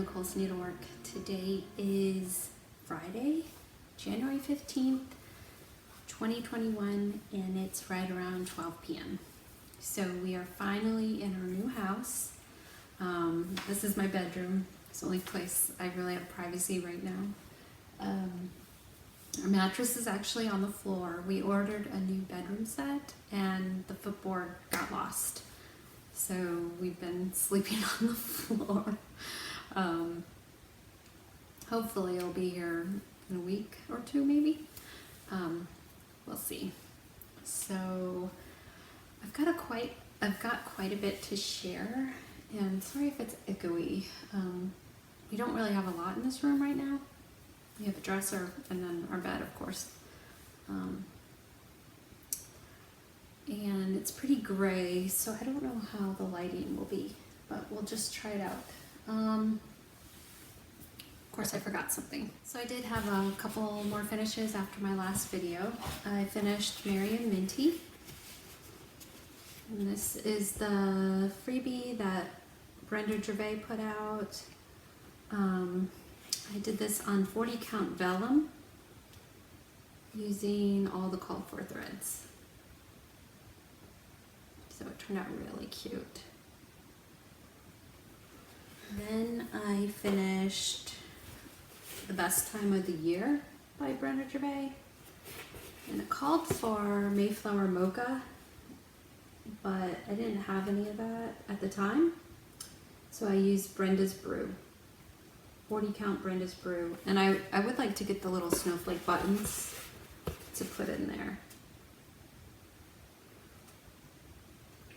Nicole's Needlework. Today is Friday, January 15th, 2021, and it's right around 12 p.m. So we are finally in our new house. This is my bedroom. It's the only place I really have privacy right now. Our mattress is actually on the floor. We ordered a new bedroom set and the footboard got lost. So we've been sleeping on the floor. Hopefully it'll be here in a week or two maybe. We'll see. So I've got quite a bit to share, and sorry if it's echoey. We don't really have a lot in this room right now. We have a dresser and then our bed, of course. And it's pretty gray, so I don't know how the lighting will be, but we'll just try it out. Of course, I forgot something. So I did have a couple more finishes after my last video. I finished Mary and Minty. And this is the freebie that Brenda Gervais put out. I did this on 40 count vellum using all the called for threads. So it turned out really cute. Then I finished The Best Time of the Year by Brenda Gervais. And it called for Mayflower Mocha, but I didn't have any of that at the time. So I used Brenda's Brew, 40 count Brenda's Brew. And I would like to get the little snowflake buttons to put in there.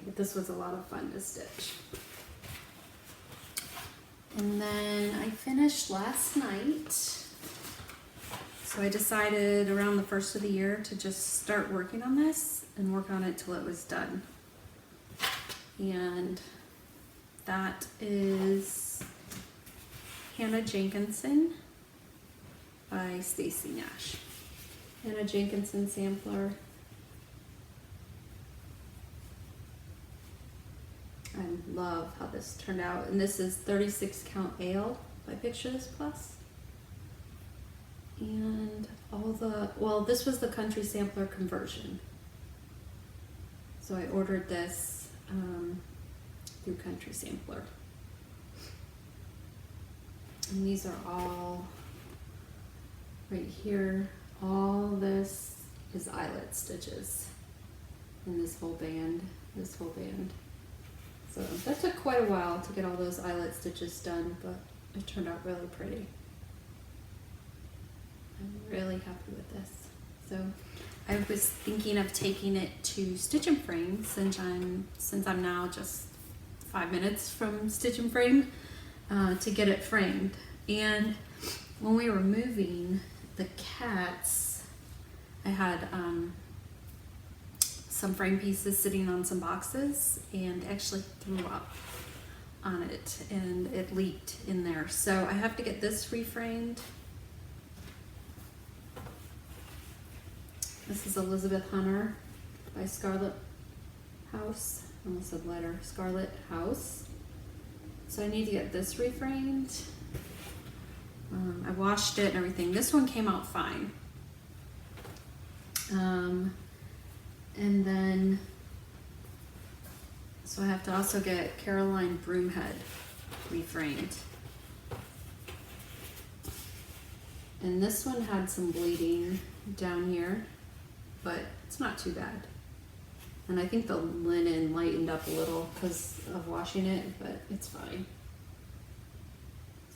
But this was a lot of fun to stitch. And then I finished last night. So I decided around the first of the year to just start working on this and work on it till it was done. And that is Hannah Jenkinson by Stacy Nash. Hannah Jenkinson sampler. I love how this turned out. And this is 36 count ale by Picture This Plus. And well, this was the country sampler conversion. So I ordered this through Country Sampler. And these are all right here. All this is eyelet stitches in this whole band, So that took quite a while to get all those eyelet stitches done, but it turned out really pretty. I'm really happy with this. So I was thinking of taking it to Stitch and Frame since I'm now just 5 minutes from Stitch and Frame to get it framed. And when we were moving the cats, I had some frame pieces sitting on some boxes and actually threw up on it and it leaked in there. So I have to get this reframed. This is Elizabeth Hunter by Scarlet House. I almost said letter, Scarlet House. So I need to get this reframed. I washed it and everything. This one came out fine. And then, so I have to also get Caroline Broomhead reframed. And this one had some bleeding down here, but it's not too bad. And I think the linen lightened up a little because of washing it, but it's fine.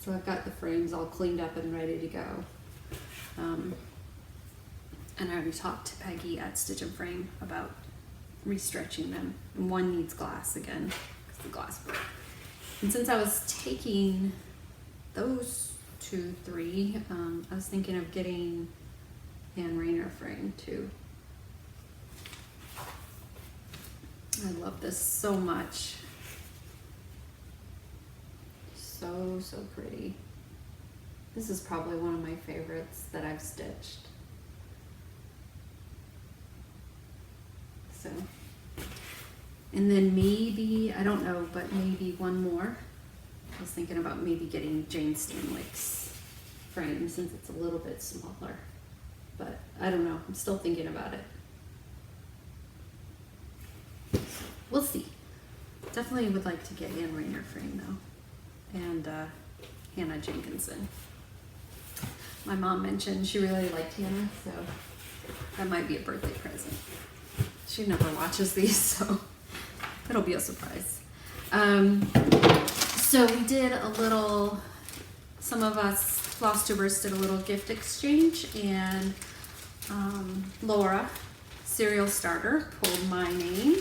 So I've got the frames all cleaned up and ready to go. And I already talked to Peggy at Stitch and Frame about restretching them. And one needs glass again because the glass broke. And since I was taking those 3, I was thinking of getting Ann Rayner frame too. I love this so much. So pretty. This is probably one of my favorites that I've stitched. So, and then maybe, I don't know, but maybe one more. I was thinking about maybe getting Jane Stanley's frame since it's a little bit smaller. But I don't know, I'm still thinking about it. We'll see. Definitely would like to get Ann Rayner frame though. And Hannah Jenkinson. My mom mentioned she really liked Hannah, so that might be a birthday present. She never watches these, so it'll be a surprise. So we did a little, some of us floss tubers did a little gift exchange, and Laura, Serial Starter, pulled my name,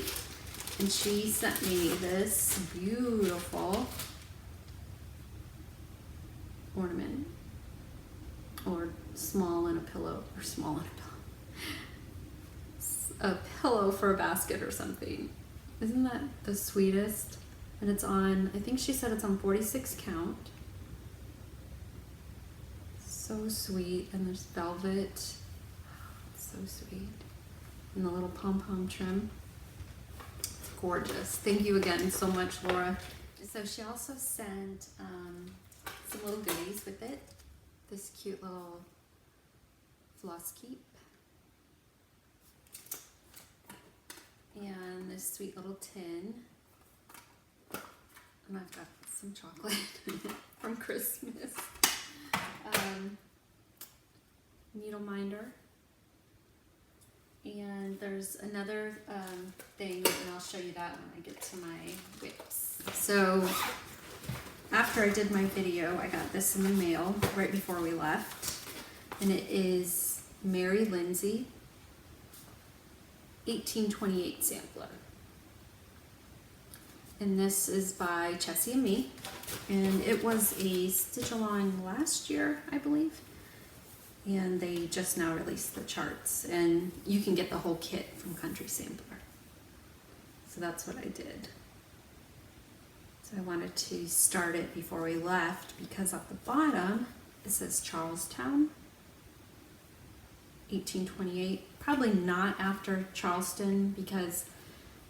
and she sent me this beautiful ornament, or small in a pillow, or small in a pillow for a basket or something. Isn't that the sweetest? And it's on, I think she said it's on 46 count. So sweet, and there's velvet. It's so sweet. And the little pom-pom trim. It's gorgeous. Thank you again so much, Laura. So she also sent some little goodies with it. This cute little floss keep. And this sweet little tin. And I've got some chocolate from Christmas. Needle minder. And there's another thing, and I'll show you that when I get to my whips. So after I did my video, I got this in the mail right before we left. And it is Mary Lindsay 1828 sampler. And this is by Chessie and Me. And it was a stitch along last year, I believe. And they just now released the charts. And you can get the whole kit from Country Sampler. So that's what I did. So I wanted to start it before we left because at the bottom it says Charlestown 1828. Probably not after Charleston, because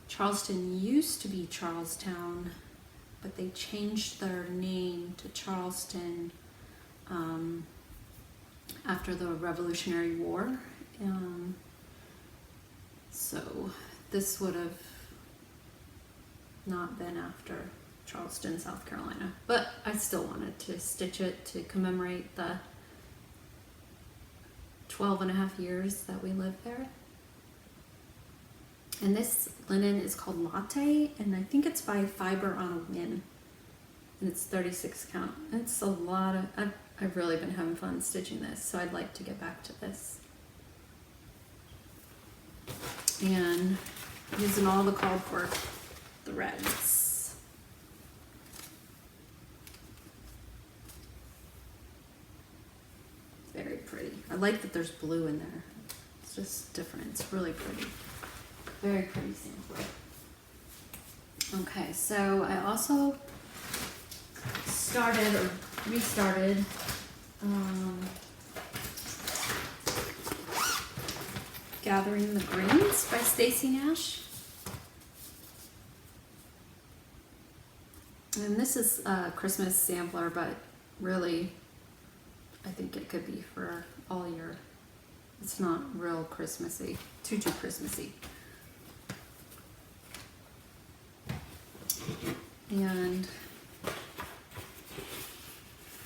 Charleston used to be Charlestown, but they changed their name to Charleston after the Revolutionary War. So this would have not been after Charleston, South Carolina, but I still wanted to stitch it to commemorate the 12.5 years that we lived there. And this linen is called Latte, and I think it's by Fiber on a Win, and it's 36 count. It's a lot of, I've really been having fun stitching this, so I'd like to get back to this. And using all the called for threads. Very pretty. I like that there's blue in there. It's just different. It's really pretty. Very pretty sampler. Okay, so I also started or restarted Gathering the Greens by Stacy Nash. And this is a Christmas sampler, but really I think it could be for all year. It's not real Christmassy, too Christmassy. And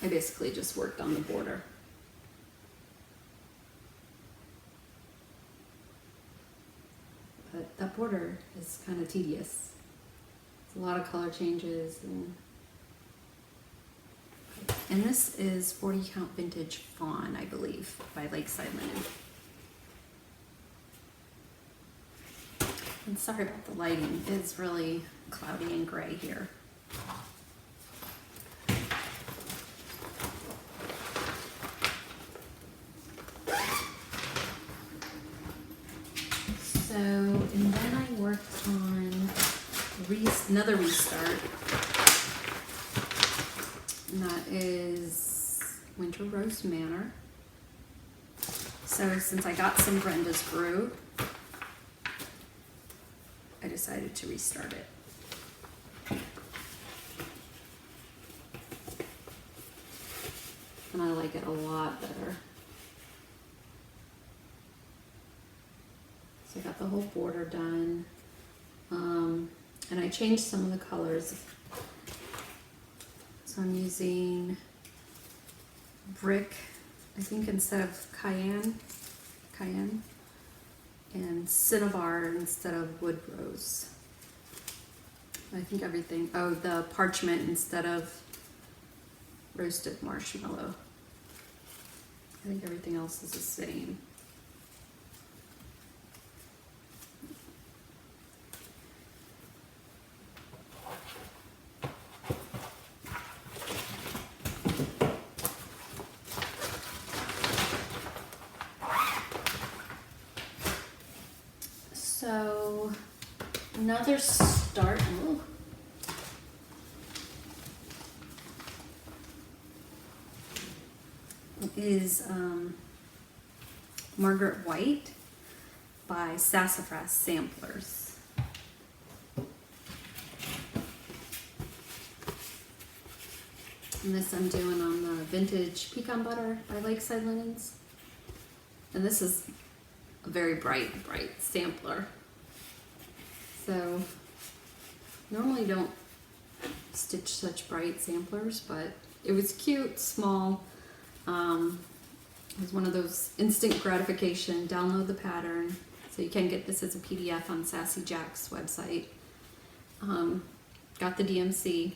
I basically just worked on the border. But that border is kind of tedious. It's a lot of color changes, and this is 40 count vintage fawn, I believe, by Lakeside Linen. And sorry about the lighting, it's really cloudy and gray here. So, and then I worked on another restart, and that is Winter Rose Manor. So since I got some Brenda's Brew, I decided to restart it. like it a lot better. So I got the whole border done. And I changed some of the colors. So I'm using brick, I think instead of cayenne, and cinnabar instead of wood rose. I think everything, oh, the parchment instead of roasted marshmallow. I think everything else is the same. So another start is Margaret White by Sassafras Samplers. And this I'm doing on the vintage pecan butter by Lakeside Linens. And this is a very bright sampler. So normally don't stitch such bright samplers, but it was cute, small. It was one of those instant gratification, download the pattern. So you can get this as a PDF on Sassy Jack's website. Got the DMC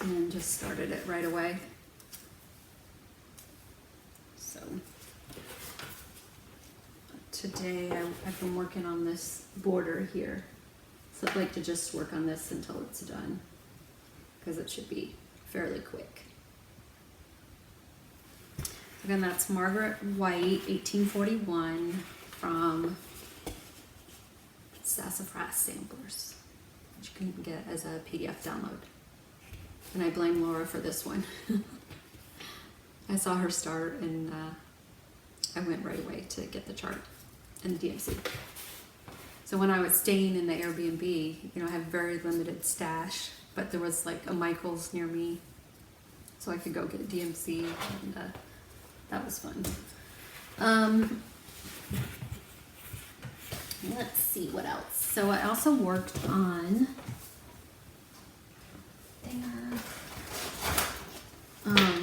and just started it right away. So today I've been working on this border here. So I'd like to just work on this until it's done, because it should be fairly quick. Again, that's Margaret White, 1841, from Sassafras Samplers, which you can get as a PDF download. And I blame Laura for this one. I saw her start and I went right away to get the chart and the DMC. So when I was staying in the Airbnb, you know, I have very limited stash, but there was like a Michael's near me, so I could go get a DMC, and that was fun. Let's see what else. So I also worked on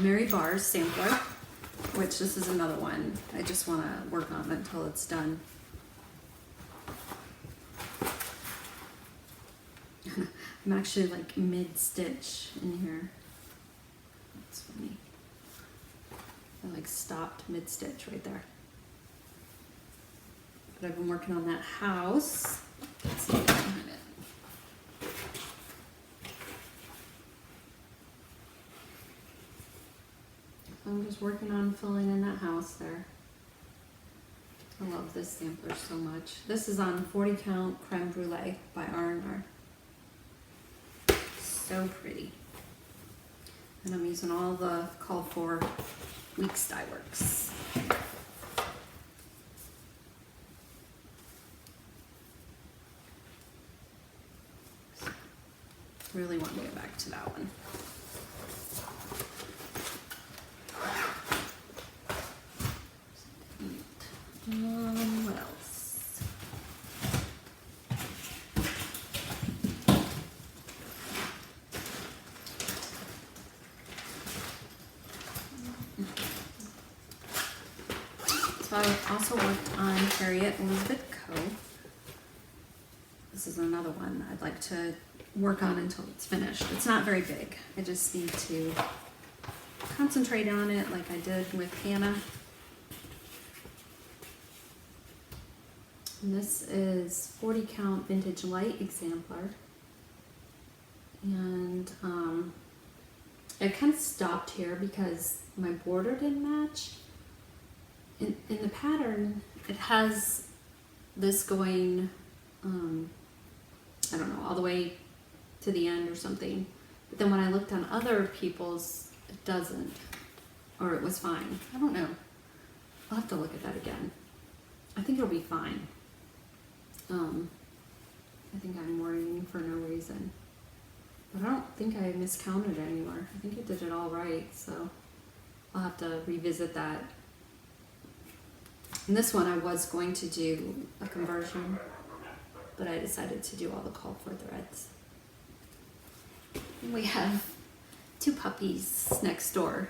Mary Barr's sampler, which this is another one I just want to work on until it's done. I'm actually like mid-stitch in here. That's funny. I like stopped mid-stitch right there. But I've been working on that house. Let's see what's behind it. I'm just working on filling in that house there. I love this sampler so much. This is on 40 count Creme Brulee by R&R. So pretty. And I'm using all the called for weeks dye works. Really want to get back to that one. What else? So I also worked on Harriet Elizabeth Co. This is another one I'd like to work on until it's finished. It's not very big. I just need to concentrate on it like I did with Hannah. And this is 40 count vintage light exemplar. And I kind of stopped here because my border didn't match. In the pattern, it has this going, I don't know, all the way to the end or something. But then when I looked on other people's, it doesn't. Or it was fine. I don't know. I'll have to look at that again. I think it'll be fine. I think I'm worrying for no reason. But I don't think I miscounted anywhere. I think I did it all right, so I'll have to revisit that. And this one I was going to do a conversion, but I decided to do all the called for threads. And we have 2 puppies next door,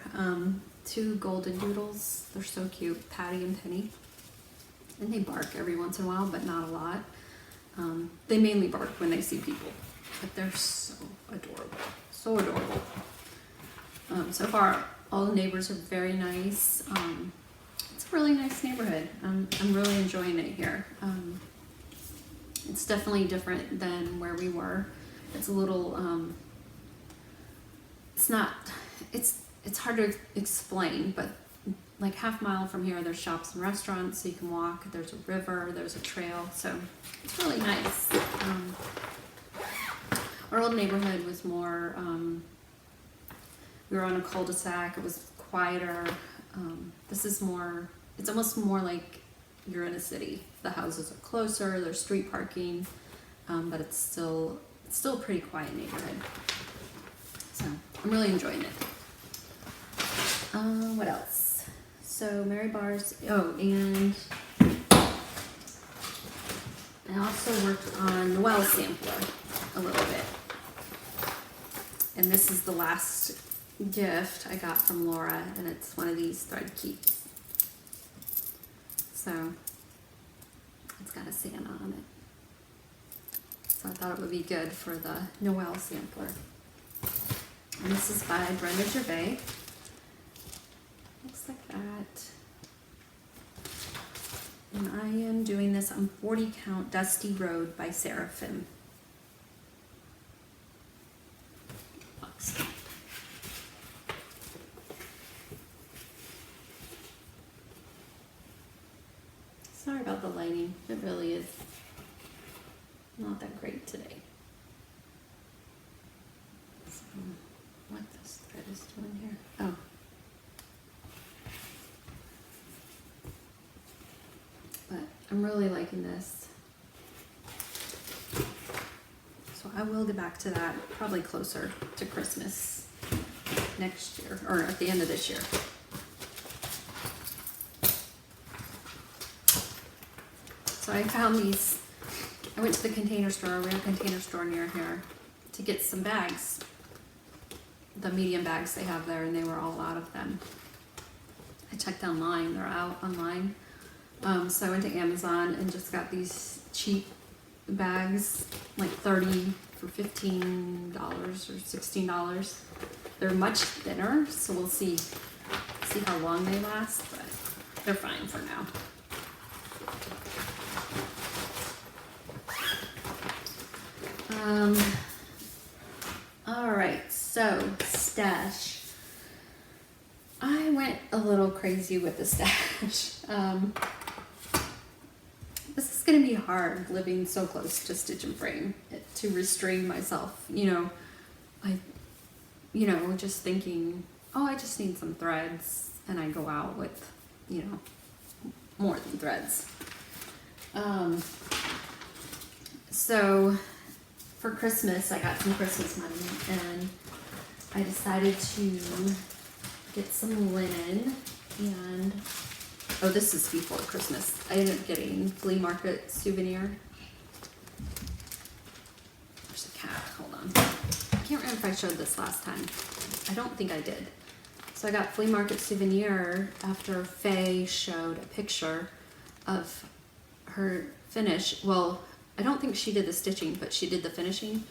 2 golden doodles. They're so cute, Patty and Penny. And they bark every once in a while, but not a lot. They mainly bark when they see people, but they're so adorable, so adorable. So far, all the neighbors are very nice. It's a really nice neighborhood. I'm really enjoying it here. It's definitely different than where we were. It's a little, it's hard to explain, but like half mile from here, there's shops and restaurants, so you can walk. There's a river, there's a trail, so it's really nice. Our old neighborhood was more, we were on a cul-de-sac, it was quieter. This is more, it's almost more like you're in a city. The houses are closer, there's street parking, but it's still a pretty quiet neighborhood. So I'm really enjoying it. What else? So Mary Bar's, and I also worked on Noel Sampler a little bit. And this is the last gift I got from Laura, and it's one of these thread keeps. So it's got a Santa on it. So I thought it would be good for the Noel Sampler. And this is by Brenda Gervais. Looks like that. And I am doing this on 40 Count Dusty Road by Seraphim. Sorry about the lighting. It really is not that great today. So, what this thread is doing here? Oh. But I'm really liking this. So I will get back to that probably closer to Christmas next year, or at the end of this year. So I found these, I went to the Container Store, we have a Container Store near here, to get some bags. The medium bags they have there, and they were all out of them. I checked online, they're out online. So I went to Amazon and just got these cheap bags, like 30 for $15 or $16. They're much thinner, so we'll see how long they last, but they're fine for now. All right, so stash. I went a little crazy with the stash. This is gonna be hard living so close to Stitch and Frame to restrain myself. Just thinking, oh, I just need some threads, and I go out with, more than threads. So for Christmas, I got some Christmas money, and I decided to get some linen, and this is before Christmas. I ended up getting flea market souvenir. There's a cat, hold on. I can't remember if I showed this last time. I don't think I did. So I got flea market souvenir after Faye showed a picture of her finish. Well, I don't think she did the stitching, but she did the finishing.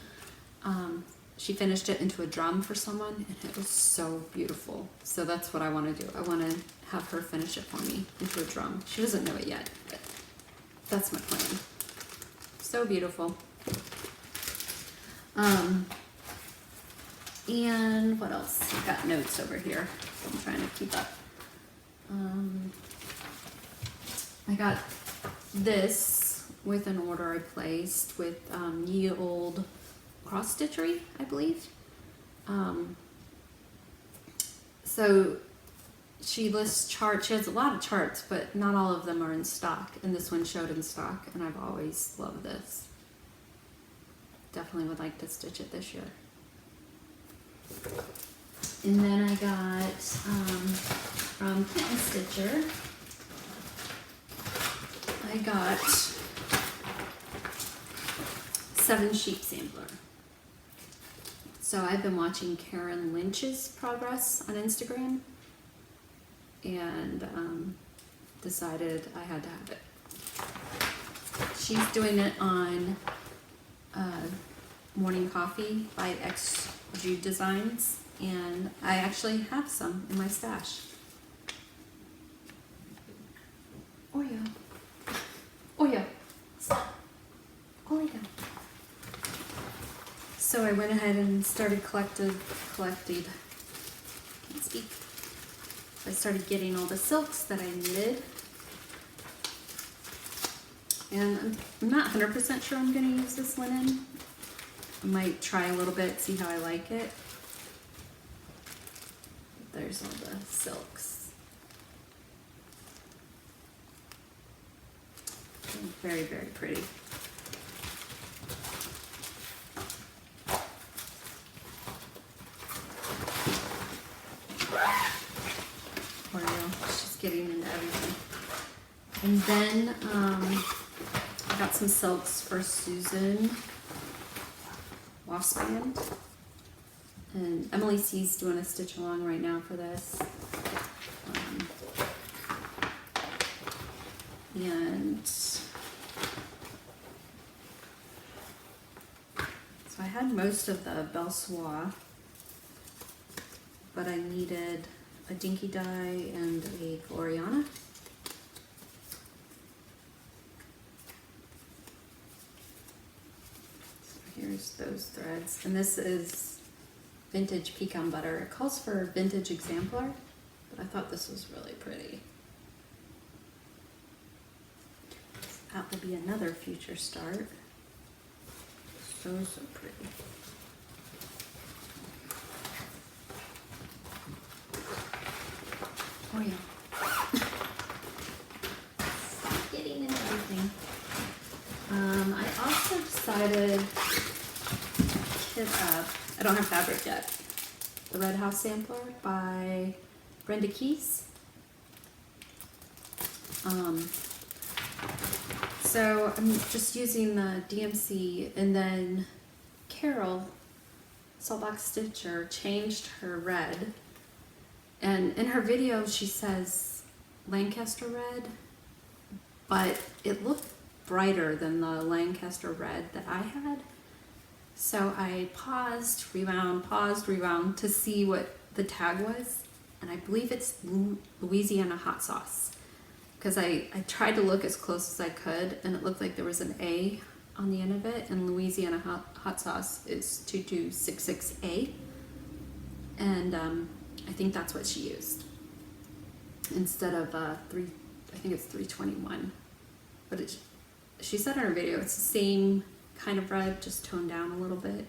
She finished it into a drum for someone, and it was so beautiful. So that's what I want to do. I want to have her finish it for me into a drum. She doesn't know it yet, but that's my plan. So beautiful. And what else? I've got notes over here. I'm trying to keep up. I got this with an order I placed with Ye Old Cross Stitchery, I believe. So she lists charts. She has a lot of charts, but not all of them are in stock. And this one showed in stock, and I've always loved this. Definitely would like to stitch it this year. And then I got from Kitten Stitcher, I got 7 sheep sampler. So I've been watching Karen Lynch's progress on Instagram and decided I had to have it. She's doing it on Morning Coffee by XG Designs, and I actually have some in my stash. Oreo. Oreo. Stop. Go lay down. So I went ahead and started collecting. Can't speak. I started getting all the silks that I needed. And I'm not 100% sure I'm going to use this linen. I might try a little bit, see how I like it. There's all the silks. Very, very pretty. Oreo, she's getting into everything. And then I got some silks for Susan Waspand. And Emily C's doing a stitch along right now for this. And so I had most of the Belle Soie, but I needed a dinky dye and a Gloriana. So here's those threads, and this is vintage pecan butter. It calls for vintage exemplar, but I thought this was really pretty. That will be another future start. So pretty. Oh yeah. Getting into everything. I also decided to kit up. I don't have fabric yet. The Red House Sampler by Brenda Keys. So I'm just using the DMC, and then Carol, Saltbox Stitcher, changed her red. And in her video she says Lancaster red, but it looked brighter than the Lancaster red that I had. So I paused, rewound to see what the tag was, and I believe it's Louisiana hot sauce. Because I tried to look as close as I could, and it looked like there was an A on the end of it, and Louisiana hot sauce is 2266A. And I think that's what she used. Instead of I think it's 321. But she said in her video, it's the same kind of red, just toned down a little bit.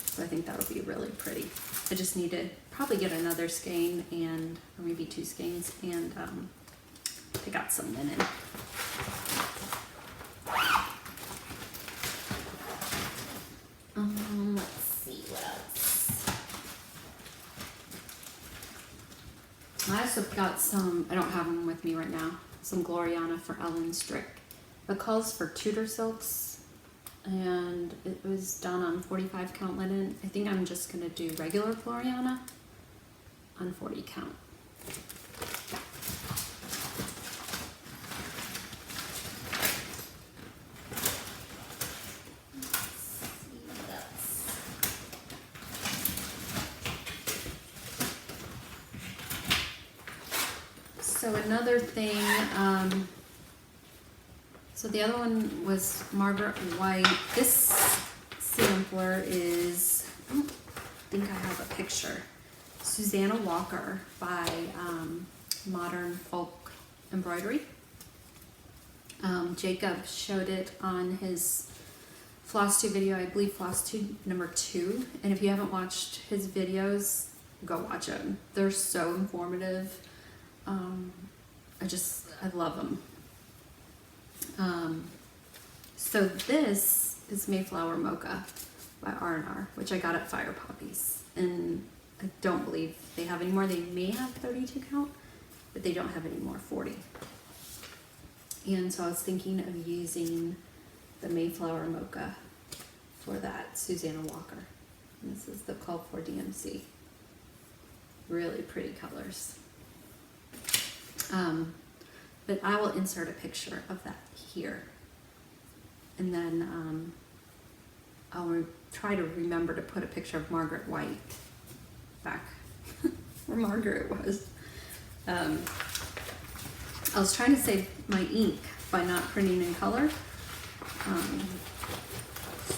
So I think that'll be really pretty. I just need to probably get another skein, or maybe 2 skeins, and I got some linen. Let's see what else. I also got some, I don't have them with me right now, some Gloriana for Ellen Strick. It calls for Tudor silks, and it was done on 45 count linen. I think I'm just gonna do regular Gloriana on 40 count. So another thing, so the other one was Margaret White. This sampler is, I don't think I have a picture, Susanna Walker by Modern Folk Embroidery. Jacob showed it on his FlossTube video, I believe FlossTube number 2. And if you haven't watched his videos, go watch them. They're so informative. I love them. So this is Mayflower Mocha by R&R, which I got at Fire Poppies. And I don't believe they have any more. They may have 32 count, but they don't have any more 40. And so I was thinking of using the Mayflower Mocha for that, Susanna Walker. And this is the called for DMC. Really pretty colors. But I will insert a picture of that here. And then I'll try to remember to put a picture of Margaret White back where Margaret was. I was trying to save my ink by not printing in color. So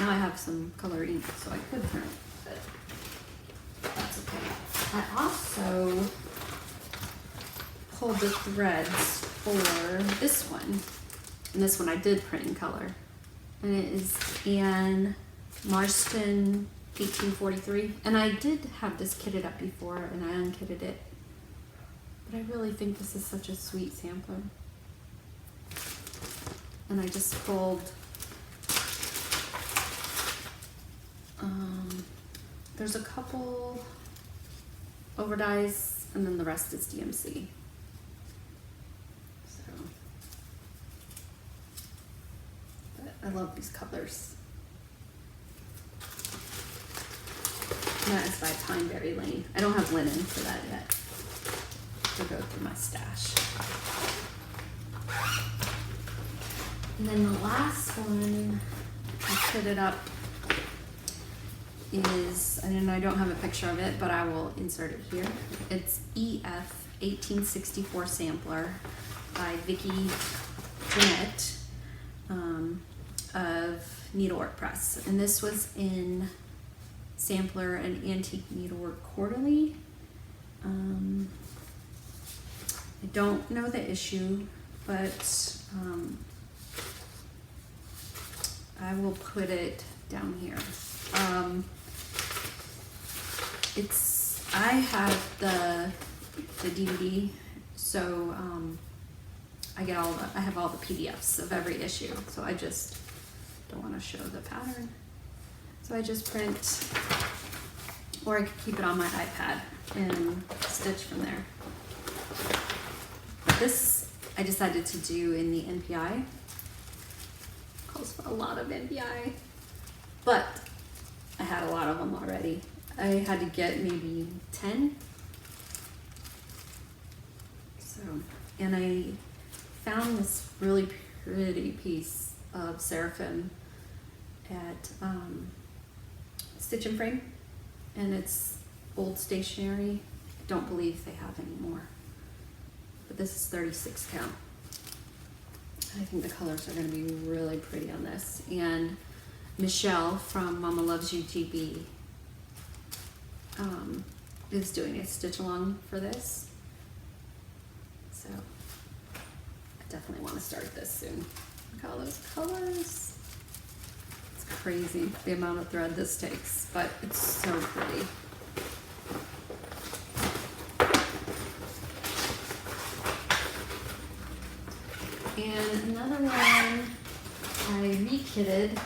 now I have some color ink, so I could print, but that's okay. I also pulled the threads for this one, and this one I did print in color, and it is Anne Marston 1843, and I did have this kitted up before, and I unkitted it, but I really think this is such a sweet sampler. And I just pulled, there's a couple overdyes, and then the rest is DMC. So, but I love these colors. And that is by Pineberry Lane. I don't have linen for that yet to go through my stash. And then the last one I put it up is, and I don't have a picture of it, but I will insert it here. It's EF 1864 Sampler by Vicki Jeanette of Needlework Press. And this was in Sampler and Antique Needlework Quarterly. I don't know the issue, but I will put it down here. I have the DVD, so I have all the PDFs of every issue, so I just don't want to show the pattern. So I just print, or I could keep it on my iPad and stitch from there. But this I decided to do in the NPI. Calls for a lot of NPI, but I had a lot of them already. I had to get maybe 10. So, and I found this really pretty piece of Seraphim at Stitch and Frame, and it's old stationery. I don't believe they have any more, but this is 36 count. I think the colors are going to be really pretty on this. And Michelle from Mama Loves You GB is doing a stitch along for this. So I definitely want to start this soon. Look at all those colors. It's crazy the amount of thread this takes, but it's so pretty. And another one I rekitted,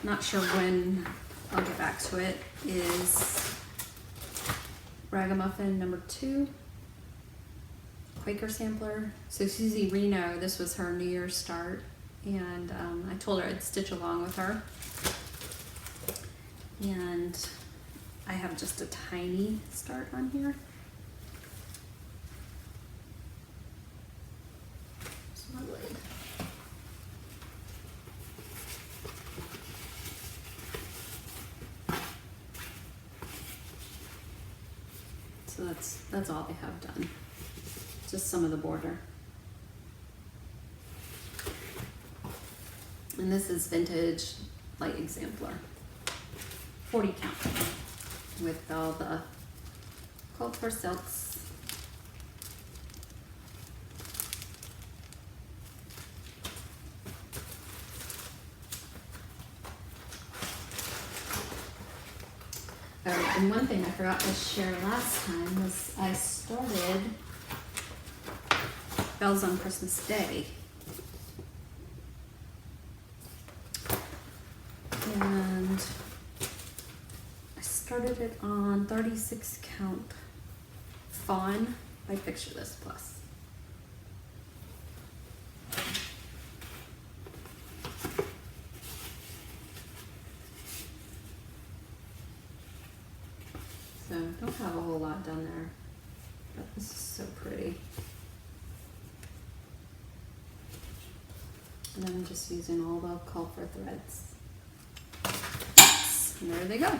not sure when I'll get back to it, is Ragamuffin #2, Quaker Sampler. So Susie Reno, this was her New Year's start, and I told her I'd stitch along with her. And I have just a tiny start on here. So that's all I have done. Just some of the border. And this is vintage light exemplar. 40 count with all the called for silks. And one thing I forgot to share last time was I started Bells on Christmas Day. And I started it on 36 count fawn by Picture This Plus. So don't have a whole lot done there, but this is so pretty. And I'm just using all the Culfer threads. And there they go.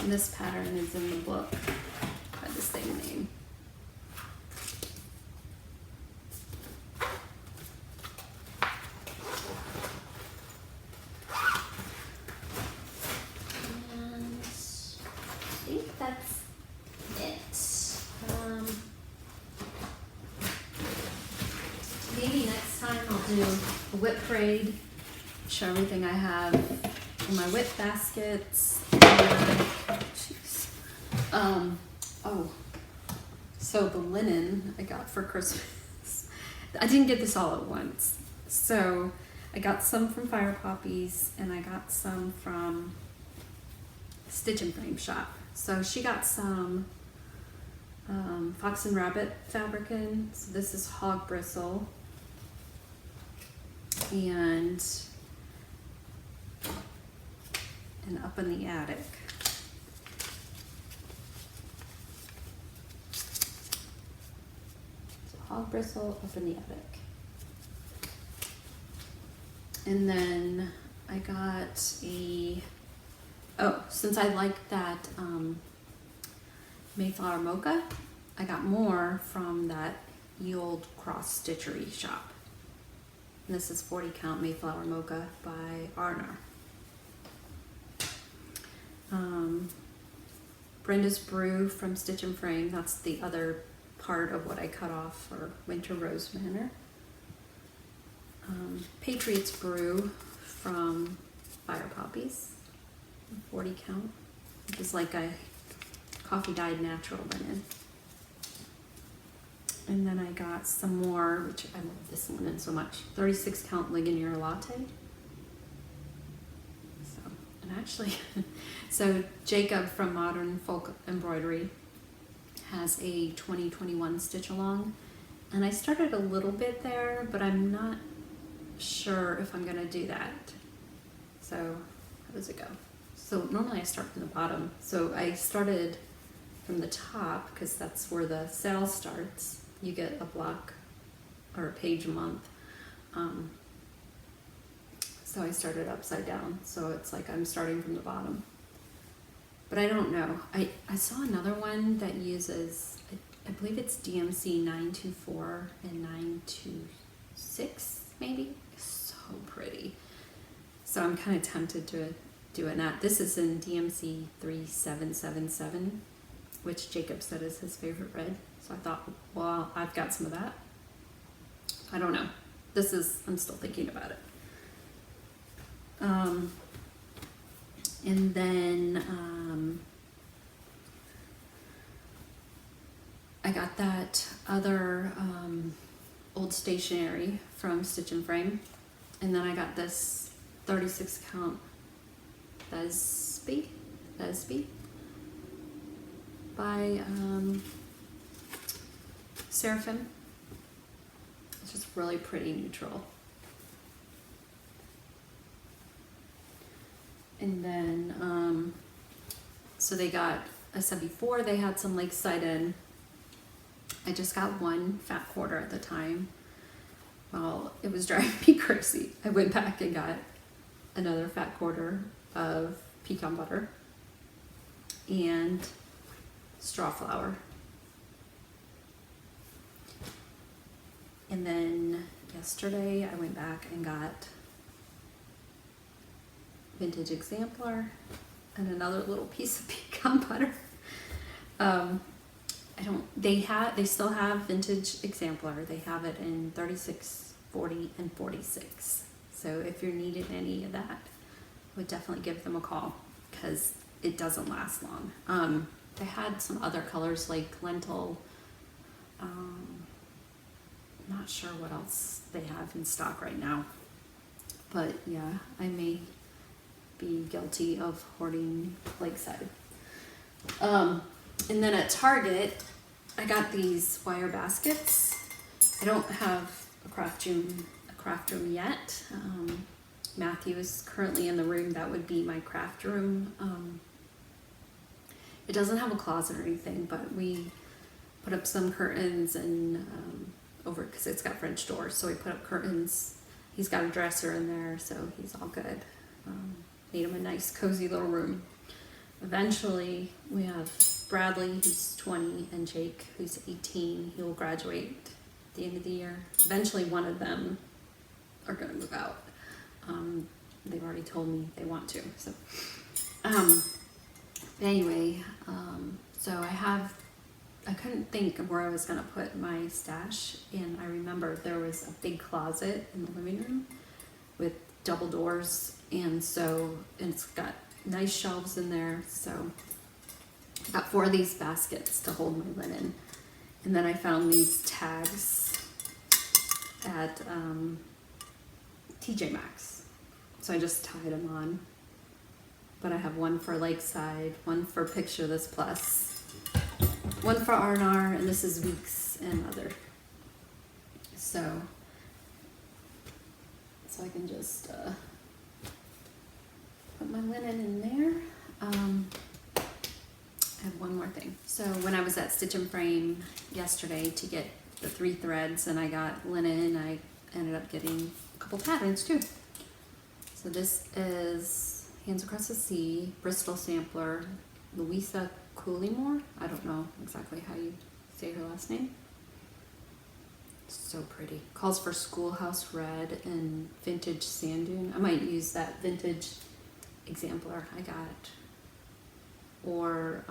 And this pattern is in the book by the same name. Whip braid, show everything I have in my whip baskets. So the linen I got for Christmas. I didn't get this all at once. So I got some from Fire Poppies and I got some from Stitch and Frame Shop. So she got some Fox and Rabbit fabric in. So this is hog bristle. And Up in the Attic. So hog bristle, Up in the Attic. And then I got since I like that Mayflower Mocha, I got more from that Ye Olde Cross Stitchery shop. And this is 40 count Mayflower Mocha by Arnar. Brenda's Brew from Stitch and Frame. That's the other part of what I cut off for Winter Rose Manor. Patriot's Brew from Fire Poppies, 40 count. Which is like a coffee dyed natural linen. And then I got some more, which I love this linen so much, 36 count Ligonier Latte. So, and actually, so Jacob from Modern Folk Embroidery has a 2021 stitch along. And I started a little bit there, but I'm not sure if I'm gonna do that. So, how does it go? So normally I start from the bottom. So I started from the top because that's where the sale starts. You get a block or a page a month. So I started upside down. So it's like I'm starting from the bottom. But I don't know. I saw another one that uses, I believe it's DMC 924 and 926 maybe. It's so pretty. So I'm kind of tempted to do it. This is in DMC 3777, which Jacob said is his favorite red. So I thought, well, I've got some of that. I don't know. I'm still thinking about it. And then I got that other old stationery from Stitch and Frame. And then I got this 36 count Thesby by Seraphim. It's just really pretty neutral. And then, so they got, I said before, they had some Lakeside in. I just got one fat quarter at the time. Well, it was driving me crazy. I went back and got another fat quarter of pecan butter and straw flour. And then yesterday I went back and got vintage exemplar and another little piece of pecan butter. They still have vintage exemplar. They have it in 36, 40, and 46. So if you're needing any of that, I would definitely give them a call because it doesn't last long. they had some other colors like lentil. Not sure what else they have in stock right now. But yeah, I may be guilty of hoarding Lakeside. And then at Target, I got these wire baskets. I don't have a craft room yet. Matthew is currently in the room that would be my craft room. It doesn't have a closet or anything, but we put up some curtains and over, because it's got French doors, so we put up curtains. He's got a dresser in there, so he's all good. Made him a nice cozy little room. Eventually we have Bradley, who's 20, and Jake, who's 18. He will graduate at the end of the year. Eventually one of them are going to move out. They've already told me they want to. So anyway, so I couldn't think of where I was going to put my stash, and I remember there was a big closet in the living room with double doors, and so it's got nice shelves in there. So I got 4 of these baskets to hold my linen, and then I found these tags at TJ Maxx, so I just tied them on. But I have one for Lakeside, one for Picture This Plus, one for R&R, and this is Weeks and Other. So I can just put my linen in there. I have one more thing. So when I was at Stitch and Frame yesterday to get the 3 threads, and I got linen, I ended up getting a couple patterns too. So this is Hands Across the Sea, Bristol Sampler, Louisa Coolymore. I don't know exactly how you say her last name. So pretty. Calls for Schoolhouse Red and Vintage Sand Dune. I might use that vintage exemplar I got. Or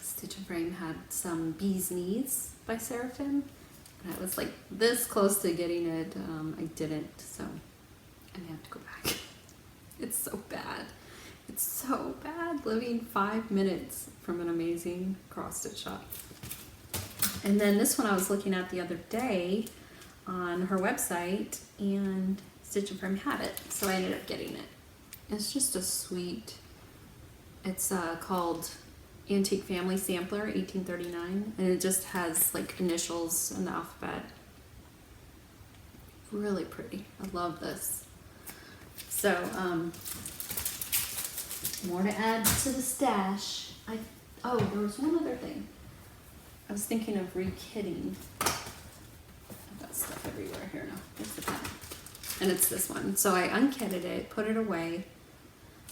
Stitch and Frame had some Bee's Knees by Seraphim. And I was like this close to getting it. I didn't, so I may have to go back. It's so bad. It's so bad living 5 minutes from an amazing cross stitch shop. And then this one I was looking at the other day on her website, and Stitch and Frame had it, so I ended up getting it. It's just a sweet, it's called Antique Family Sampler 1839, and it just has like initials and the alphabet. Really pretty. I love this. So more to add to the stash. Oh, there was one other thing. I was thinking of re-kitting. I've got stuff everywhere here now. Here's the pen. And it's this one. So I unkitted it, put it away,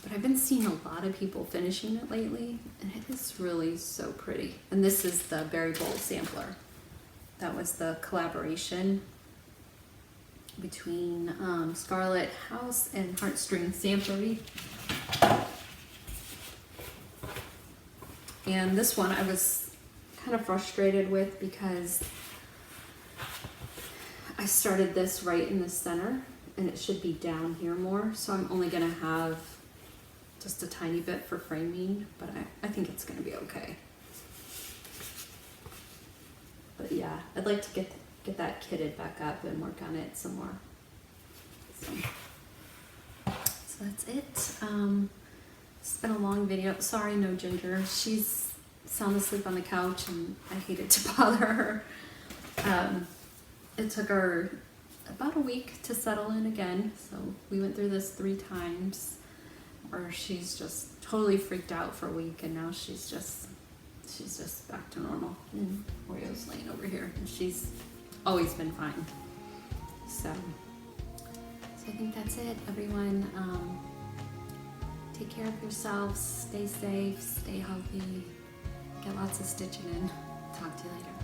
but I've been seeing a lot of people finishing it lately, and it is really so pretty. And this is the Berry Bold Sampler. That was the collaboration between Scarlet House and Heartstring Samplery. And this one I was kind of frustrated with because I started this right in the center, and it should be down here more, so I'm only gonna have just a tiny bit for framing, but I think it's gonna be okay. But yeah, I'd like to get that kitted back up and work on it some more. So that's it. It's been a long video. Sorry, no Ginger. She's sound asleep on the couch, and I hated to bother her. It took her about a week to settle in again, so we went through this 3 times where she's just totally freaked out for a week, and now she's just back to normal. And Oreo's laying over here, and she's always been fine. So I think that's it, everyone. Take care of yourselves, stay safe, stay healthy, get lots of stitching in. Talk to you later.